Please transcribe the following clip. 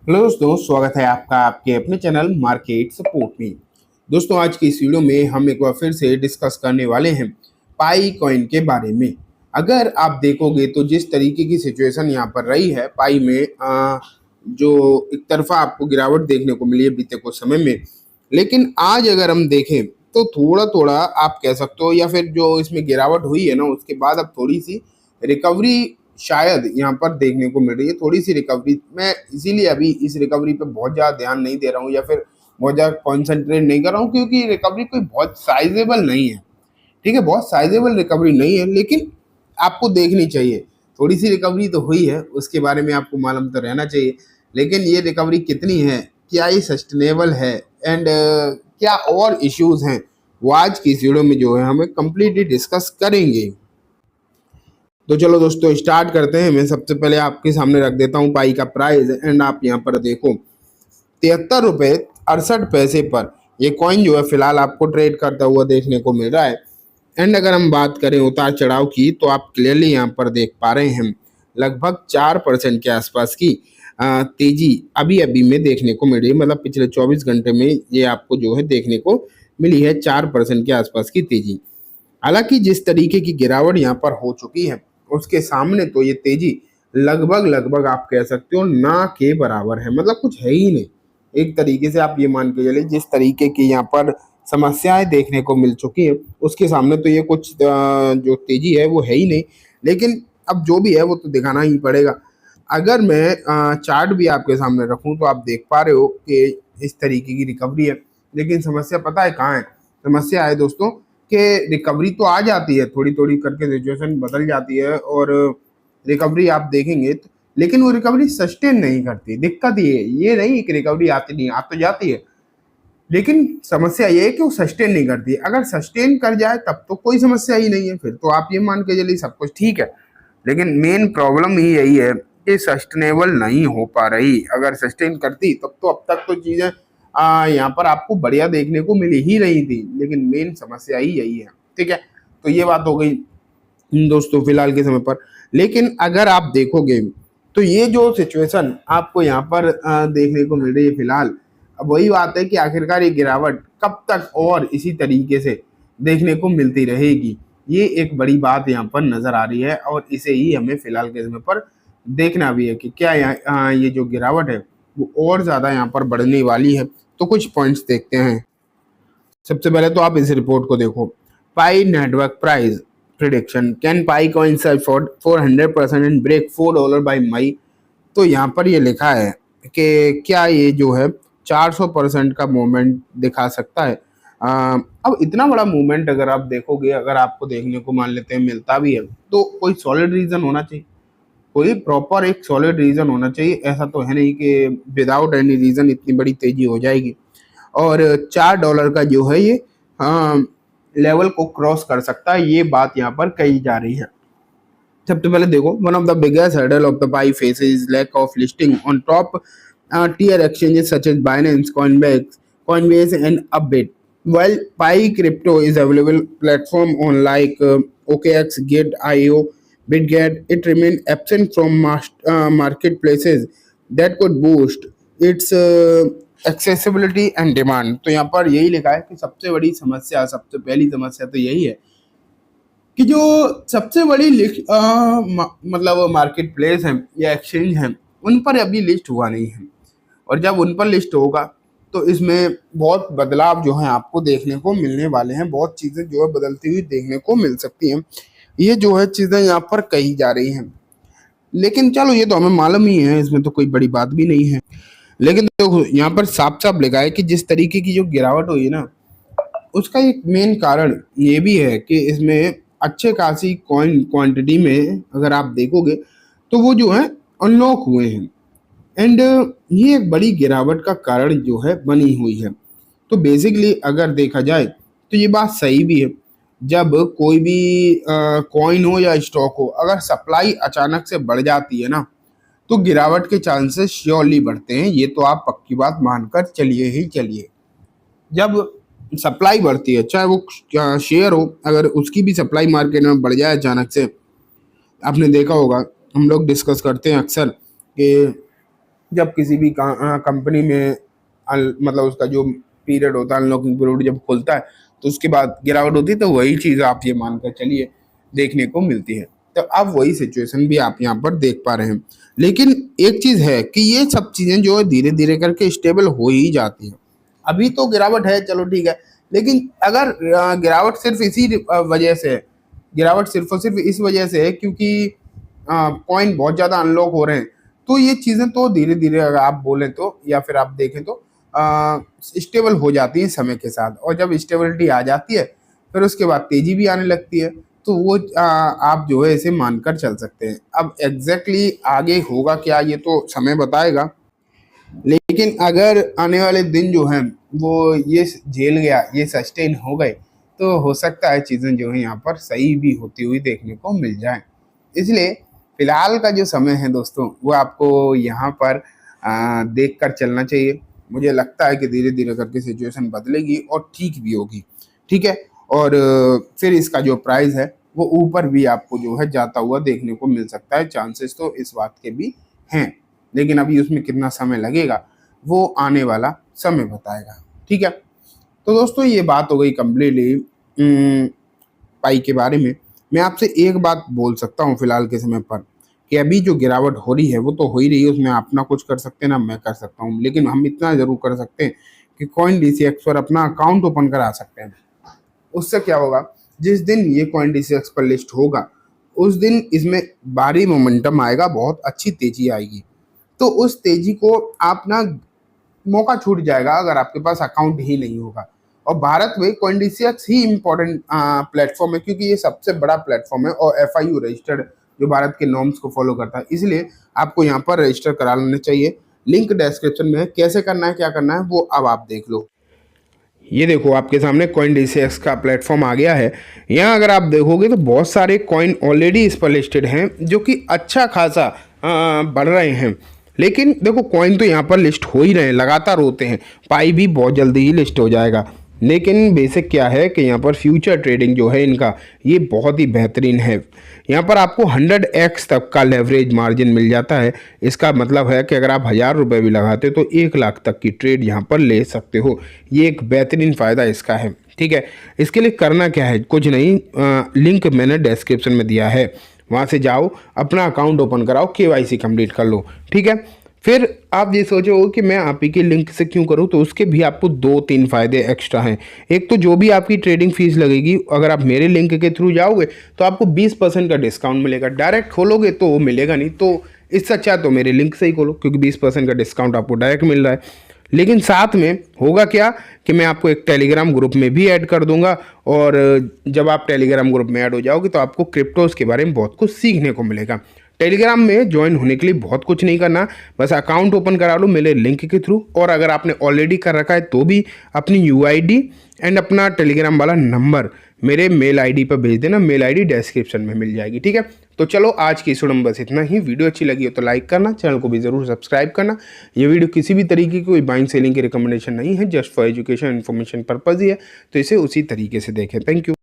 Hello दोस्तों, स्वागत है आपका आपके अपने चैनल मार्केट सपोर्ट में। दोस्तों, आज की इस वीडियो में हम एक बार फिर से डिस्कस करने वाले हैं पाई कॉइन के बारे में। अगर आप देखोगे तो जिस तरीके की सिचुएशन यहाँ पर रही है पाई में, जो एक तरफा आपको गिरावट देखने को मिली है बीते कुछ समय में, लेकिन आज अगर हम देखें तो थोड़ा थोड़ा आप कह सकते हो, या फिर जो इसमें गिरावट हुई है ना उसके बाद अब थोड़ी सी रिकवरी शायद यहाँ पर देखने को मिल रही है। थोड़ी सी रिकवरी, मैं इसीलिए अभी इस रिकवरी पे बहुत ज़्यादा ध्यान नहीं दे रहा हूँ या फिर बहुत ज़्यादा कॉन्सेंट्रेट नहीं कर रहा हूँ, क्योंकि रिकवरी कोई बहुत साइजेबल नहीं है। ठीक है, बहुत साइजेबल रिकवरी नहीं है, लेकिन आपको देखनी चाहिए। थोड़ी सी रिकवरी तो हुई है, उसके बारे में आपको मालूम तो रहना चाहिए, लेकिन ये रिकवरी कितनी है, क्या ये सस्टेनेबल है, एंड क्या और इश्यूज हैं, वो आज की इस वीडियो में जो है हमें कंप्लीटली डिस्कस करेंगे। तो चलो दोस्तों, स्टार्ट करते हैं। मैं सबसे पहले आपके सामने रख देता हूँ पाई का प्राइस, एंड आप यहाँ पर देखो 73 रुपये 68 पैसे पर ये कॉइन जो है फिलहाल आपको ट्रेड करता हुआ देखने को मिल रहा है। एंड अगर हम बात करें उतार चढ़ाव की, तो आप क्लियरली यहाँ पर देख पा रहे हैं लगभग 4% के आसपास की तेजी अभी अभी में देखने को मिल रही है। मतलब पिछले 24 घंटे में ये आपको जो है देखने को मिली है 4% के आसपास की तेजी। हालांकि जिस तरीके की गिरावट यहाँ पर हो चुकी है उसके सामने तो ये तेजी लगभग लगभग आप कह सकते हो ना के बराबर है, मतलब कुछ है ही नहीं। एक तरीके से आप ये मान के चले, जिस तरीके की यहाँ पर समस्याएं देखने को मिल चुकी है उसके सामने तो ये कुछ जो तेजी है वो है ही नहीं। लेकिन अब जो भी है वो तो दिखाना ही पड़ेगा। अगर मैं चार्ट भी आपके सामने रखूं तो आप देख पा रहे हो कि इस तरीके की रिकवरी है, लेकिन समस्या पता है कहाँ है? समस्या है दोस्तों कि रिकवरी तो आ जाती है, थोड़ी थोड़ी करके सिचुएशन बदल जाती है और रिकवरी आप देखेंगे तो, लेकिन वो रिकवरी सस्टेन नहीं करती। दिक्कत ये नहीं कि रिकवरी आती नहीं, आ तो जाती है, लेकिन समस्या ये है कि वो सस्टेन नहीं करती। अगर सस्टेन कर जाए तब तो कोई समस्या ही नहीं है, फिर तो आप ये मान के चलिए सब कुछ ठीक है। लेकिन मेन प्रॉब्लम ही यही है कि सस्टेनेबल नहीं हो पा रही। अगर सस्टेन करती तब तो अब तक तो चीज़ें यहाँ पर आपको बढ़िया देखने को मिल ही रही थी, लेकिन मेन समस्या ही यही है। ठीक है, तो ये बात हो गई दोस्तों फिलहाल के समय पर। लेकिन अगर आप देखोगे तो ये जो सिचुएशन आपको यहाँ पर देखने को मिल रही है फिलहाल, अब वही बात है कि आखिरकार ये गिरावट कब तक और इसी तरीके से देखने को मिलती रहेगी, ये एक बड़ी बात यहाँ पर नजर आ रही है। और इसे ही हमें फिलहाल के समय पर देखना भी है कि क्या ये जो गिरावट है वो और ज़्यादा यहाँ पर बढ़ने वाली है। तो कुछ पॉइंट्स देखते हैं। सबसे पहले तो आप इस रिपोर्ट को देखो, Pi network price prediction, can Pi coin search for 400% and break $4 by May. तो यहाँ पर ये लिखा है कि क्या ये जो है 400% का मूवमेंट दिखा सकता है। अब इतना बड़ा मूवमेंट अगर आप देखोगे, अगर आपको देखने को मान लेते हैं मिलता भी है, तो कोई सॉलिड रीजन होना चाहिए, कोई प्रॉपर एक सॉलिड रीजन होना चाहिए। ऐसा तो है नहीं कि विदाउट एनी रीजन इतनी बड़ी तेजी हो जाएगी और $4 का जो है ये लेवल को क्रॉस कर सकता है, ये बात यहाँ पर कही जा रही है। सबसे पहले देखो, one of the biggest hurdle of the Pi faces lack of listing on top tier exchanges such as Binance, Coinbase and Upbit. While Pi Crypto is available platform on like OKX, Gate.io, BitGet, it remains absent from marketplaces that could boost its accessibility and demand. तो यहाँ पर यही लिखा है कि सबसे बड़ी समस्या, सबसे पहली समस्या तो यही है कि जो सबसे बड़ी मतलब मार्केट प्लेस है या एक्सचेंज है उन पर अभी लिस्ट हुआ नहीं है, और जब उन पर लिस्ट होगा तो इसमें बहुत बदलाव जो है आपको देखने को मिलने वाले हैं। बहुत चीज़ें जो है बदलती हुई देखने को मिल सकती हैं, ये जो है चीज़ें यहाँ पर कही जा रही हैं। लेकिन चलो ये तो हमें मालूम ही है, इसमें तो कोई बड़ी बात भी नहीं है। लेकिन देखो यहाँ पर साफ साफ लिखा है कि जिस तरीके की जो गिरावट हुई ना, उसका एक मेन कारण ये भी है कि इसमें अच्छे खासी कॉइन क्वांटिटी में अगर आप देखोगे तो वो जो है अनलॉक हुए हैं, एंड ये एक बड़ी गिरावट का कारण जो है बनी हुई है। तो बेसिकली अगर देखा जाए तो ये बात सही भी है, जब कोई भी कॉइन हो या स्टॉक हो, अगर सप्लाई अचानक से बढ़ जाती है ना तो गिरावट के चांसेस श्योरली बढ़ते हैं। ये तो आप पक्की बात मानकर चलिए ही चलिए। जब सप्लाई बढ़ती है, चाहे वो शेयर हो, अगर उसकी भी सप्लाई मार्केट में बढ़ जाए अचानक से, आपने देखा होगा हम लोग डिस्कस करते हैं अक्सर कि जब किसी भी कंपनी में मतलब उसका जो पीरियड होता है, अनलॉकिंग पीरियड जब खुलता है तो उसके बाद गिरावट होती है, तो वही चीज़ आप ये मानकर चलिए देखने को मिलती है। तो अब वही सिचुएशन भी आप यहाँ पर देख पा रहे हैं। लेकिन एक चीज़ है कि ये सब चीज़ें जो है धीरे धीरे करके स्टेबल हो ही जाती हैं। अभी तो गिरावट है, चलो ठीक है, लेकिन अगर गिरावट सिर्फ इसी वजह से है, गिरावट सिर्फ और सिर्फ इस वजह से है क्योंकि कॉइन बहुत ज़्यादा अनलॉक हो रहे हैं, तो ये चीज़ें तो धीरे धीरे अगर आप बोलें तो या फिर आप देखें तो स्टेबल हो जाती है समय के साथ। और जब स्टेबिलिटी आ जाती है फिर उसके बाद तेज़ी भी आने लगती है, तो वो आप जो है इसे मानकर चल सकते हैं। अब एग्जैक्टली आगे होगा क्या ये तो समय बताएगा, लेकिन अगर आने वाले दिन जो हैं वो ये झेल गया, ये सस्टेन हो गए, तो हो सकता है चीज़ें जो हैं यहाँ पर सही भी होती हुई देखने को मिल जाएं। इसलिए फिलहाल का जो समय है दोस्तों वो आपको यहाँ पर देख कर चलना चाहिए। मुझे लगता है कि धीरे धीरे करके सिचुएशन बदलेगी और ठीक भी होगी, ठीक है। और फिर इसका जो प्राइस है वो ऊपर भी आपको जो है जाता हुआ देखने को मिल सकता है। चांसेस तो इस बात के भी हैं, लेकिन अभी उसमें कितना समय लगेगा वो आने वाला समय बताएगा, ठीक है। तो दोस्तों ये बात हो गई कम्प्लीटली पाई के बारे में। मैं आपसे एक बात बोल सकता हूँ फिलहाल के समय पर कि अभी जो गिरावट हो रही है वो तो हो ही रही है, उसमें आप ना कुछ कर सकते हैं ना मैं कर सकता हूँ, लेकिन हम इतना ज़रूर कर सकते हैं कि कॉइन DCX पर अपना अकाउंट ओपन करा सकते हैं। उससे क्या होगा, जिस दिन ये कॉइन DCX पर लिस्ट होगा उस दिन इसमें भारी मोमेंटम आएगा, बहुत अच्छी तेज़ी आएगी। तो उस तेज़ी को आप ना मौका छूट जाएगा अगर आपके पास अकाउंट ही नहीं होगा। और भारत में कॉइन DCX ही इम्पोर्टेंट प्लेटफॉर्म है क्योंकि ये सबसे बड़ा प्लेटफॉर्म है और FIU रजिस्टर्ड जो भारत के नॉर्म्स को फॉलो करता है, इसलिए आपको यहाँ पर रजिस्टर करा लेना चाहिए। लिंक डिस्क्रिप्शन में है, कैसे करना है क्या करना है वो अब आप देख लो। ये देखो आपके सामने कॉइन DCX का प्लेटफॉर्म आ गया है। यहाँ अगर आप देखोगे तो बहुत सारे कॉइन ऑलरेडी इस पर लिस्टेड हैं जो कि अच्छा खासा बढ़ रहे हैं। लेकिन देखो कॉइन तो यहाँ पर लिस्ट हो ही रहे हैं, लगातार होते हैं, पाई भी बहुत जल्दी ही लिस्ट हो जाएगा। लेकिन बेसिक क्या है कि यहाँ पर फ्यूचर ट्रेडिंग जो है इनका ये बहुत ही बेहतरीन है। यहाँ पर आपको 100x तक का लेवरेज मार्जिन मिल जाता है। इसका मतलब है कि अगर आप 1000 रुपये भी लगाते हो तो 1 लाख तक की ट्रेड यहाँ पर ले सकते हो। ये एक बेहतरीन फ़ायदा इसका है, ठीक है। इसके लिए करना क्या है, कुछ नहीं, लिंक मैंने डिस्क्रिप्शन में दिया है, वहाँ से जाओ, अपना अकाउंट ओपन कराओ, KYC कंप्लीट कर लो, ठीक है। फिर आप ये सोचो कि मैं आप ही के लिंक से क्यों करूं, तो उसके भी आपको 2-3 फ़ायदे एक्स्ट्रा हैं। एक तो जो भी आपकी ट्रेडिंग फीस लगेगी, अगर आप मेरे लिंक के थ्रू जाओगे तो आपको 20% का डिस्काउंट मिलेगा। डायरेक्ट खोलोगे तो वो मिलेगा नहीं, तो इससे अच्छा तो मेरे लिंक से ही खोलो क्योंकि 20% का डिस्काउंट आपको डायरेक्ट मिल रहा है। लेकिन साथ में होगा क्या कि मैं आपको एक टेलीग्राम ग्रुप में भी ऐड कर दूंगा, और जब आप टेलीग्राम ग्रुप में ऐड हो जाओगे तो आपको क्रिप्टोज़ के बारे में बहुत कुछ सीखने को मिलेगा। टेलीग्राम में ज्वाइन होने के लिए बहुत कुछ नहीं करना, बस अकाउंट ओपन करा लो मेरे लिंक के थ्रू, और अगर आपने ऑलरेडी कर रखा है तो भी अपनी UID एंड अपना टेलीग्राम वाला नंबर मेरे मेल ID पर भेज देना। मेल ID डिस्क्रिप्शन में मिल जाएगी, ठीक है। तो चलो आज की इस वीडियो में बस इतना ही। वीडियो अच्छी लगी हो तो लाइक करना, चैनल को भी ज़रूर सब्सक्राइब करना। ये वीडियो किसी भी तरीके की कोई बाइंग सेलिंग की रिकमेंडेशन नहीं है, just for education information purpose ही है, तो इसे उसी तरीके से देखें। Thank you.